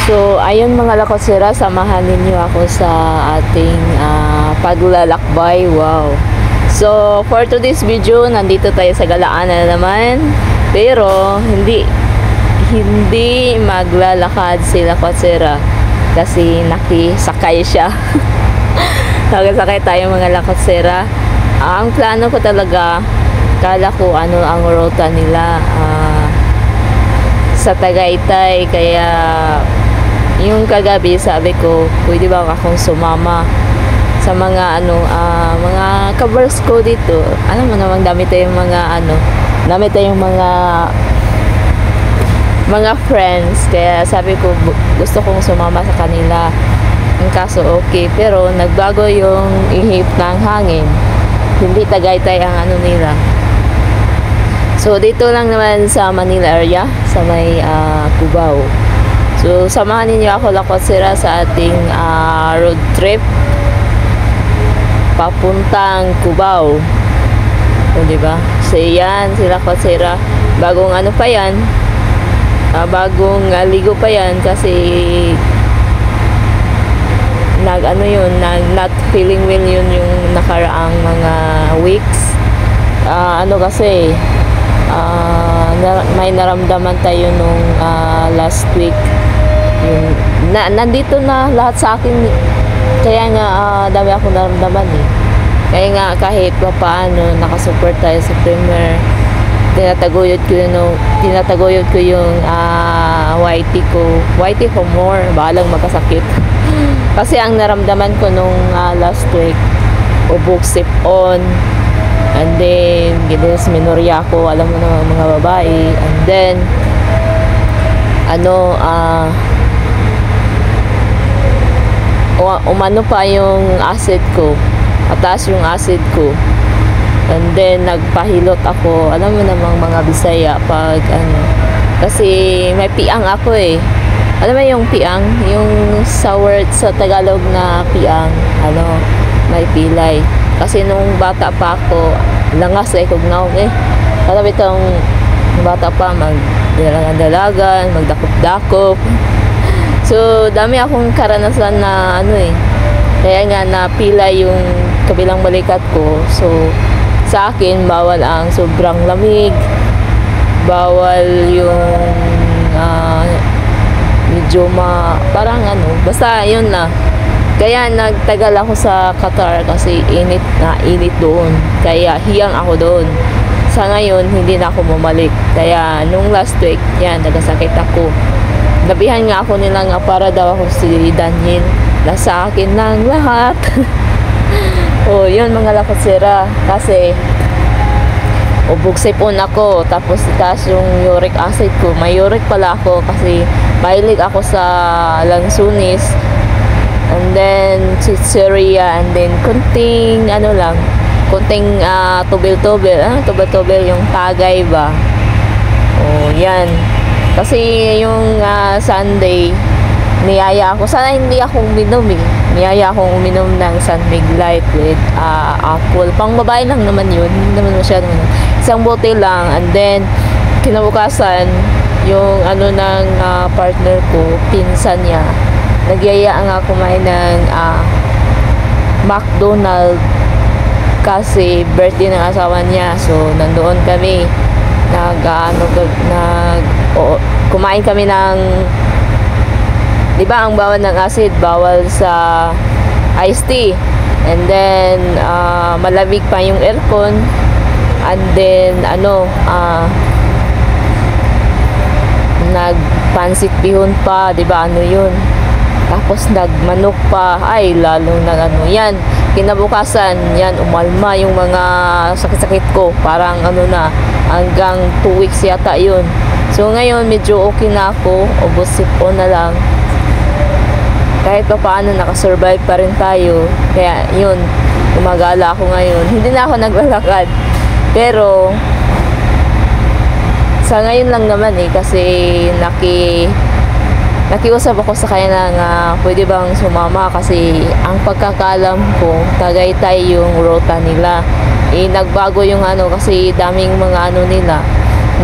So, ayun mga lakosera, samahan ninyo ako sa ating paglalakbay. Wow! So, for today's video, nandito tayo sa Galaan na naman. Pero, hindi maglalakad si lakosera kasi nakisakay siya. Nakisakay tayo mga lakosera. Ang plano ko talaga, kala ko ano ang rota nila sa Tagaytay, kaya yung kagabi sabi ko pwede ba akong sumama sa mga mga kabars ko dito. Alam mo naman, dami tayong mga friends, kaya sabi ko gusto kong sumama sa kanila. Ang kaso okay, pero nagbago yung ihip ng hangin, hindi Tagaytay ang nila. So, dito lang naman sa Manila area, sa may Cubao. So, samahan ninyo ako lakosera sa ating road trip papuntang Cubao. O, diba? So, yan, sila lakosera. Bagong pa yan. Bagong ligo pa yan kasi not feeling well yun yung nakaraang mga weeks. Kasi may naramdaman tayo nung last week. Nandito na lahat sa akin, kaya nga dami ako naramdaman kaya nga kahit paano nakasupport tayo sa Premier. Tinataguyod ko yung YT ko more, balang magkasakit. Kasi ang naramdaman ko nung last week, ubok, sip-on, and then ginis minorya ko, alam mo naman mga babae, and then umano pa yung acid ko, mataas yung acid ko, and then nagpahilot ako. Alam mo namang mga Bisaya pag kasi may piang ako alam mo yung piang, yung sa word sa Tagalog na piang, may pilay. Kasi nung bata pa ako, langas kugnaw Alam itong bata pa, magdalagan, magdakop-dakop. So, dami akong karanasan na kaya nga napila yung kabilang balikat ko. So, sa akin, bawal ang sobrang lamig, bawal yung medyo parang basta yun na. Kaya nagtagal ako sa Qatar kasi init doon. Kaya hiyang ako doon. Sa ngayon, hindi na ako bumalik. Kaya nung last week, nagasakit ako. Nabihan nga ako nila nga para daw ako si Daniel. Nasa akin lang lahat. Yun mga lakosera. Kasi ubog sipon ako, tapos itaas yung uric acid ko. May uric pala ako kasi mahilig ako sa lansunis, and then chicheria, and then kunting tubil-tubil yung tagay ba. Yan. Kasi yung Sunday, niyaya ako, sana hindi ako uminom niyaya akong uminom ng Sunmig Light with apple. Pang babae lang naman yun, hindi naman masyadong isang bote lang. And then kinabukasan, yung ng partner ko, pinsan niya, nagyaya nga kumain ng McDonald's kasi birthday ng asawa niya. So nandoon kami, kumain kami ng, di ba ang bawal ng acid, bawal sa iced tea, and then malamig pa yung aircon, and then nagpansit bihon pa, di ba yun, tapos nagmanok pa, ay lalong yan. Kinabukasan, umalma yung mga sakit-sakit ko, parang hanggang 2 weeks yata yun. So ngayon medyo okay na ako, ubos sipon na lang. Kahit pa paano nakasurvive pa rin tayo. Kaya yun, gumagala ako ngayon. Hindi na ako naglalakad, pero sa ngayon lang naman kasi nakiusap ako sa kanya na pwede bang sumama, kasi ang pagkakalam ko Tagaytay yung rota nila. Nagbago yung kasi daming mga nila,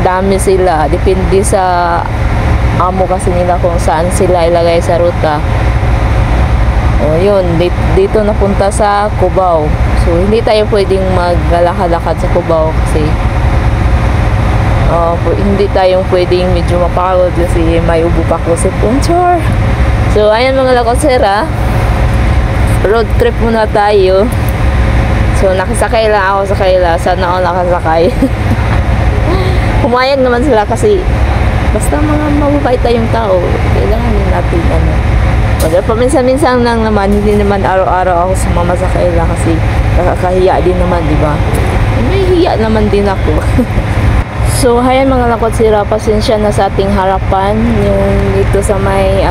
dami sila, depende sa amo kasi nila kung saan sila ilagay sa ruta. O yun, dito napunta sa Cubao. So hindi tayo pwedeng maglalakad-lakad sa Cubao kasi hindi tayong pwedeng medyo mapagod kasi may ubo pa ko sa sponsor. So ayan mga lakosera, road trip muna tayo. So nakasakay lang ako sa kanila, sana ako nakasakay. Pumayag naman sila kasi basta mga mababait tayong tao, kailangan din natin paminsan-minsan lang naman, hindi naman araw-araw ako sumama sa kanila kasi nakakahiya din naman, di ba? May hiya naman din ako. So, hayan mga lakotsira, pasensya na sa ating harapan yung dito sa may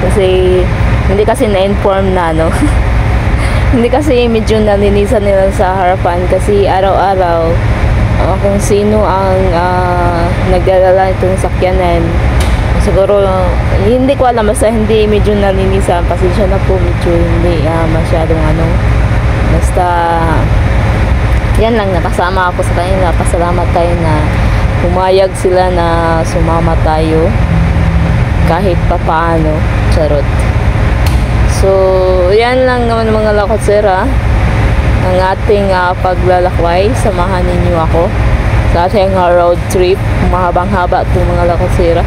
kasi hindi kasi na-inform na hindi kasi medyo nalinisan nila sa harapan kasi araw-araw kung sino ang nagdadala itong sakyanan. Siguro, hindi ko alam, basta hindi medyo nalinisan. Pasensya na po, medyo hindi masyadong basta yan lang, nakasama ako sa kanila. Pasalamat tayo na pumayag sila na sumama tayo kahit pa paano. Charot. So, yan lang naman mga lakotsera ang ating paglalakway. Samahan ninyo ako sa ating road trip. Mahabang-haba itong mga lakotsera.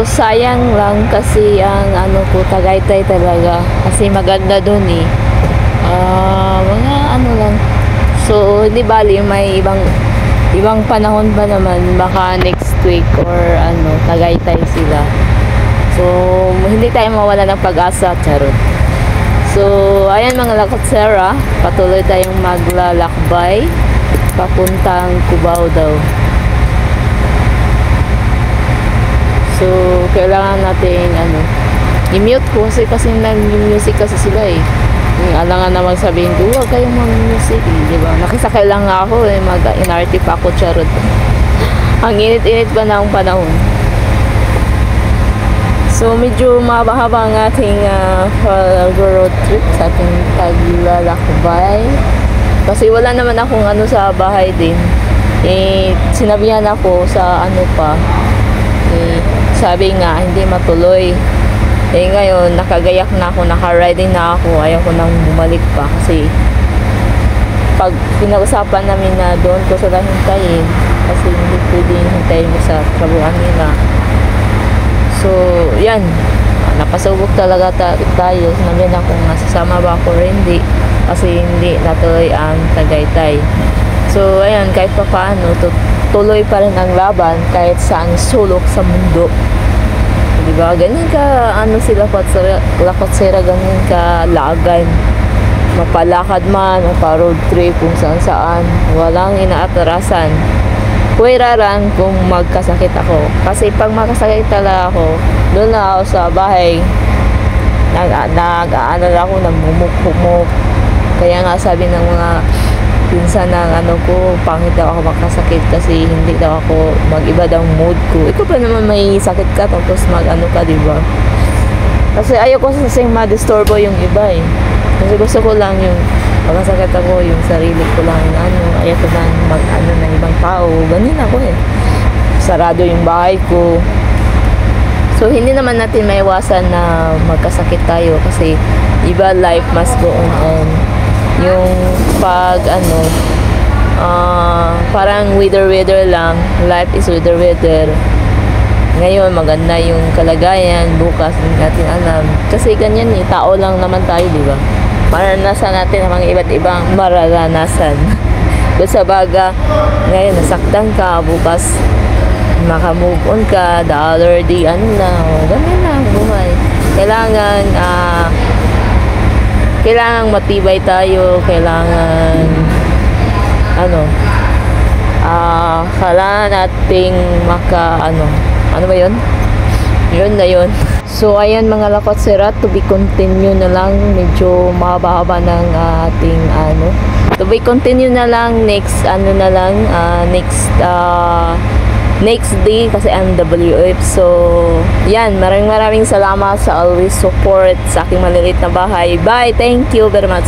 sayang lang kasi ang ano ko, Tagaytay talaga. Kasi maganda dun eh. Mga ano lang. So, di bali, may ibang panahon pa naman. Baka next week or ano, Tagaytay sila. So, hindi tayo mawala ng pag-asa, charot. So, ayan mga lakotsera, patuloy tayong maglalakbay papuntang Cubao daw. So, kailangan natin i-mute ko kasi nag-music kasi sila eh. Alangan naman sabihin ko, huwag kayong mag-music eh, diba? Nakisakay lang ako eh, mag-inarte pa ako, charot. Ang init-init pa na ang panahon. So, medyo mahaba ang ating road trip sa ating paglalakbay. Kasi wala naman akong sa bahay din. Sinabihan ako sa sabi nga, hindi matuloy. Ngayon, nakagayak na ako, naka-riding na ako. Ayaw ko nang bumalik pa kasi pag pinag-usapan namin na doon ko sila hintayin kasi hindi pwedeng hintayin mo sa trabuhan nila. So, yan. Napasubok talaga tayo. Sinabihan ako nga, sasama ba ako or hindi? Kasi hindi natuloy ang Tagaytay. So, ayan, kahit pa paano, tuloy pa rin ang laban kahit saan sulok sa mundo. Diba? Ganyan ka, sila lakotsera, ganyan ka lagan. Mapalakad man, mapa-road trip, kung saan-saan. Walang inaatrasan. Puweraran kung magkasakit ako. Kasi pag magkasakit talaga ako, doon na ako sa bahay. Ako, nagmumuk-humuk. Kaya nga sabi ng mga pinsan ng ko, pangit daw ako magkasakit kasi hindi daw ako mag-iba daw mood ko. Ikaw pa naman may sakit ka tapos ka, diba? Kasi ayoko kasi ma-disturbo yung iba eh. Kasi gusto ko lang yung pagkasakit ako, yung sarili ko lang ayoko lang ng ibang tao. Ganyan ako eh. Sarado yung bahay ko. So, hindi naman natin maiwasan na magkasakit tayo kasi iba, life must go on. Yung pag parang weather lang, life is weather. Ngayon maganda yung kalagayan, bukas hindi natin alam kasi ganyan eh, tao lang naman tayo, diba? Maranasan natin ang mga iba't ibang mararanasan. Kung sa baga ngayon nasaktan ka, bukas makamove on ka, the other day ganyan na ang buhay. Kailangan matibay tayo, kailangan kailangan nating ano ba yun? Yun na yun. So, ayan mga lakotsera, to be continue na lang. Medyo mahaba-haba ng ating to be continue na lang next next day kasi MWF. So, yan. Maraming salamat sa always support sa aking maliliit na bahay. Bye! Thank you very much.